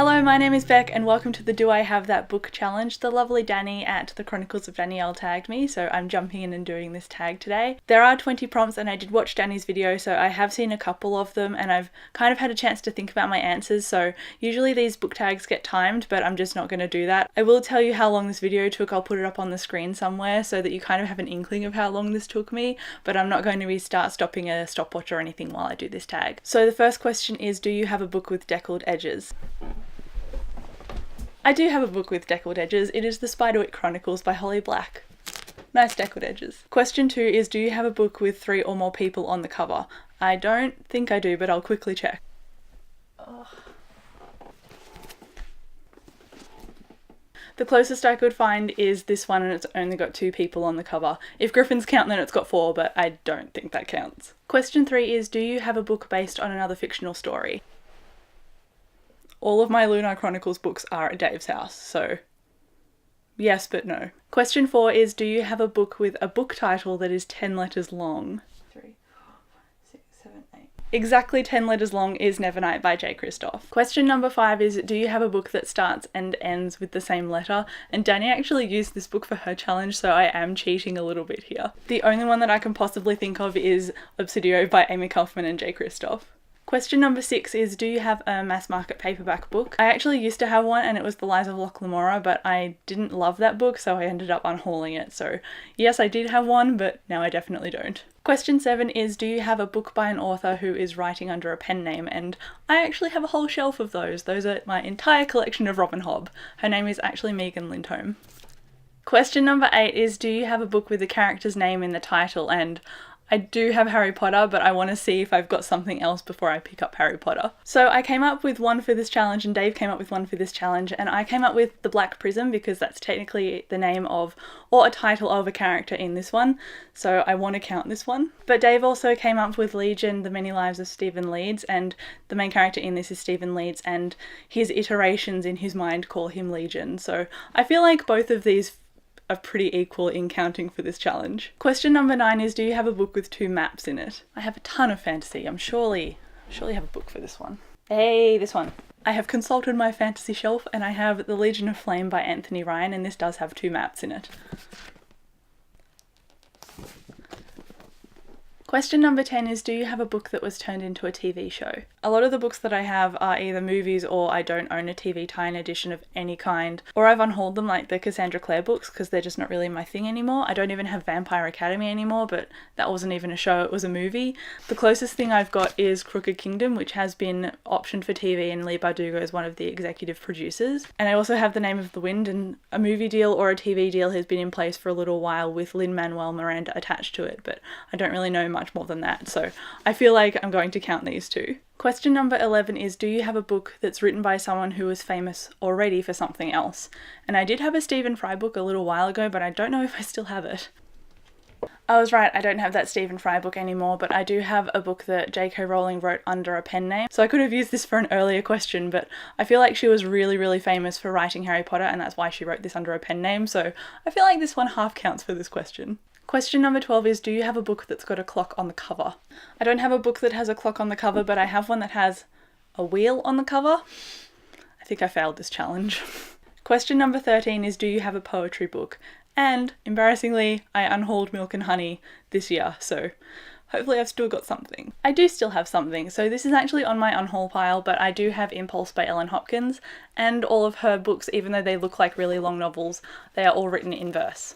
Hello, my name is Beck and welcome to the Do I Have That Book challenge. The lovely Danny at the Chronicles of Danielle tagged me, so I'm jumping in and doing this tag today. There are 20 prompts and I did watch Danny's video, so I have seen a couple of them and I've kind of had a chance to think about my answers, so usually these book tags get timed, but I'm just not going to do that. I will tell you how long this video took. I'll put it up on the screen somewhere so that you kind of have an inkling of how long this took me, but I'm not going to be stopping a stopwatch or anything while I do this tag. So the first question is, do you have a book with deckled edges? I do have a book with deckled edges. It is The Spiderwick Chronicles by Holly Black. Nice deckled edges. Question 2 is, do you have a book with 3 or more people on the cover? I don't think I do, but I'll quickly check. The closest I could find is this one and it's only got 2 people on the cover. If Griffins count, then it's got 4, but I don't think that counts. Question 3 is, do you have a book based on another fictional story? All of my Lunar Chronicles books are at Dave's house, so yes but no. Question 4 is, do you have a book with a book title that is 10 letters long? 3, 4, 5, 6, 7, 8. Exactly 10 letters long is Nevernight by J. Kristoff. Question number 5 is, do you have a book that starts and ends with the same letter? And Danny actually used this book for her challenge, so I am cheating a little bit here. The only one that I can possibly think of is Obsidio by Amy Kaufman and J. Kristoff. Question number 6 is, do you have a mass market paperback book? I actually used to have one and it was The Lies of Locke Lamora, but I didn't love that book, so I ended up unhauling it. So yes, I did have one, but now I definitely don't. Question 7 is, do you have a book by an author who is writing under a pen name? And I actually have a whole shelf of those. Those are my entire collection of Robin Hobb. Her name is actually Megan Lindholm. Question number 8 is, do you have a book with a character's name in the title? And I do have Harry Potter, but I want to see if I've got something else before I pick up Harry Potter. So I came up with one for this challenge and Dave came up with one for this challenge, and I came up with The Black Prism because that's technically the name of or a title of a character in this one, so I want to count this one. But Dave also came up with Legion, The Many Lives of Stephen Leeds, and the main character in this is Stephen Leeds and his iterations in his mind call him Legion. So I feel like both of these are pretty equal in counting for this challenge. Question number 9 is, do you have a book with 2 maps in it? I have a ton of fantasy. I'm surely have a book for this one. Hey, this one. I have consulted my fantasy shelf and I have The Legion of Flame by Anthony Ryan, and this does have 2 maps in it. Question number 10 is, do you have a book that was turned into a TV show? A lot of the books that I have are either movies or I don't own a TV tie-in edition of any kind, or I've unhauled them like the Cassandra Clare books because they're just not really my thing anymore. I don't even have Vampire Academy anymore, but that wasn't even a show, it was a movie. The closest thing I've got is Crooked Kingdom, which has been optioned for TV and Leigh Bardugo is one of the executive producers. And I also have The Name of the Wind, and a movie deal or a TV deal has been in place for a little while with Lin-Manuel Miranda attached to it, but I don't really know much more than that, so I feel like I'm going to count these 2. Question number 11 is, do you have a book that's written by someone who was famous already for something else? And I did have a Stephen Fry book a little while ago, but I don't know if I still have it. I was right, I don't have that Stephen Fry book anymore, but I do have a book that J.K. Rowling wrote under a pen name. So I could have used this for an earlier question, but I feel like she was really, really famous for writing Harry Potter, and that's why she wrote this under a pen name, so I feel like this one half counts for this question. Question number 12 is, do you have a book that's got a clock on the cover? I don't have a book that has a clock on the cover, but I have one that has a wheel on the cover. I think I failed this challenge. Question number 13 is, do you have a poetry book? And, embarrassingly, I unhauled Milk and Honey this year, so hopefully I've still got something. I do still have something, so this is actually on my unhaul pile, but I do have Impulse by Ellen Hopkins, and all of her books, even though they look like really long novels, they are all written in verse.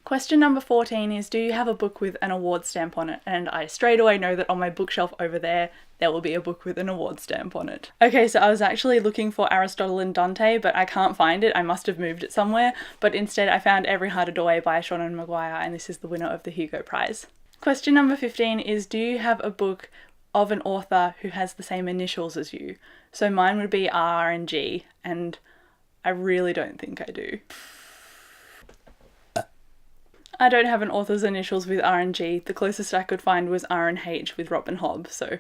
Question number 14 is, do you have a book with an award stamp on it? And I straight away know that on my bookshelf over there will be a book with an award stamp on it. Okay, so I was actually looking for Aristotle and Dante, but I can't find it. I must have moved it somewhere, but instead I found Every Hearted Away by Seanan Maguire, and this is the winner of the Hugo Prize. Question number 15 is, do you have a book of an author who has the same initials as you? So mine would be R and G, and I really don't think I do. I don't have an author's initials with R and G. The closest I could find was R and H with Robin Hobb, so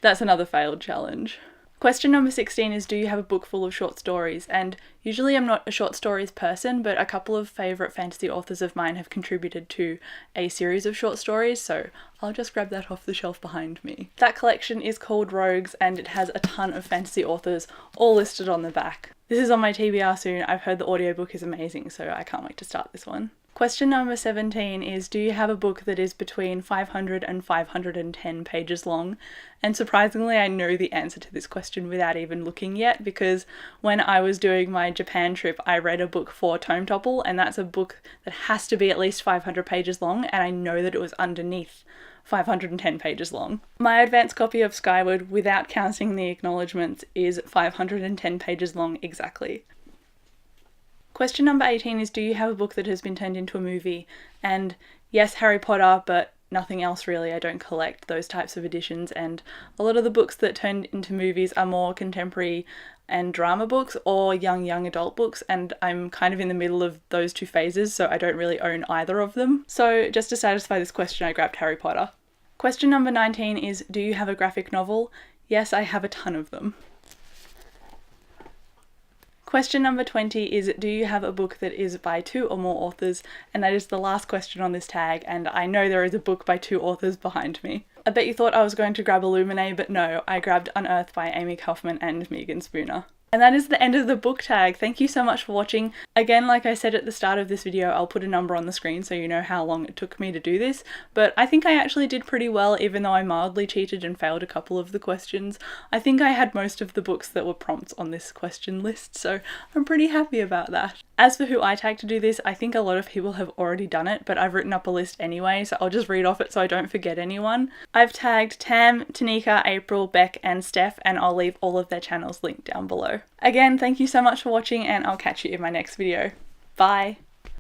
that's another failed challenge. Question number 16 is, do you have a book full of short stories? And usually I'm not a short stories person, but a couple of favourite fantasy authors of mine have contributed to a series of short stories, so I'll just grab that off the shelf behind me. That collection is called Rogues, and it has a ton of fantasy authors all listed on the back. This is on my TBR soon. I've heard the audiobook is amazing, so I can't wait to start this one. Question number 17 is, do you have a book that is between 500 and 510 pages long? And surprisingly, I know the answer to this question without even looking yet, because when I was doing my Japan trip, I read a book for Tome Topple, and that's a book that has to be at least 500 pages long, and I know that it was underneath 510 pages long. My advanced copy of Skyward, without counting the acknowledgements, is 510 pages long exactly. Question number 18 is, do you have a book that has been turned into a movie? And yes, Harry Potter, but nothing else really. I don't collect those types of editions, and a lot of the books that turned into movies are more contemporary and drama books or young adult books, and I'm kind of in the middle of those two phases, so I don't really own either of them. So just to satisfy this question, I grabbed Harry Potter. Question number 19 is, do you have a graphic novel? Yes, I have a ton of them. Question number 20 is, do you have a book that is by 2 or more authors? And that is the last question on this tag, and I know there is a book by 2 authors behind me. I bet you thought I was going to grab Illuminae, but no, I grabbed Unearthed by Amy Kaufman and Megan Spooner. And that is the end of the book tag. Thank you so much for watching. Again, like I said at the start of this video, I'll put a number on the screen so you know how long it took me to do this, but I think I actually did pretty well, even though I mildly cheated and failed a couple of the questions. I think I had most of the books that were prompts on this question list, so I'm pretty happy about that. As for who I tagged to do this, I think a lot of people have already done it, but I've written up a list anyway, so I'll just read off it so I don't forget anyone. I've tagged Tam, Tanika, April, Beck, and Steph, and I'll leave all of their channels linked down below. Again, thank you so much for watching, and I'll catch you in my next video. Bye!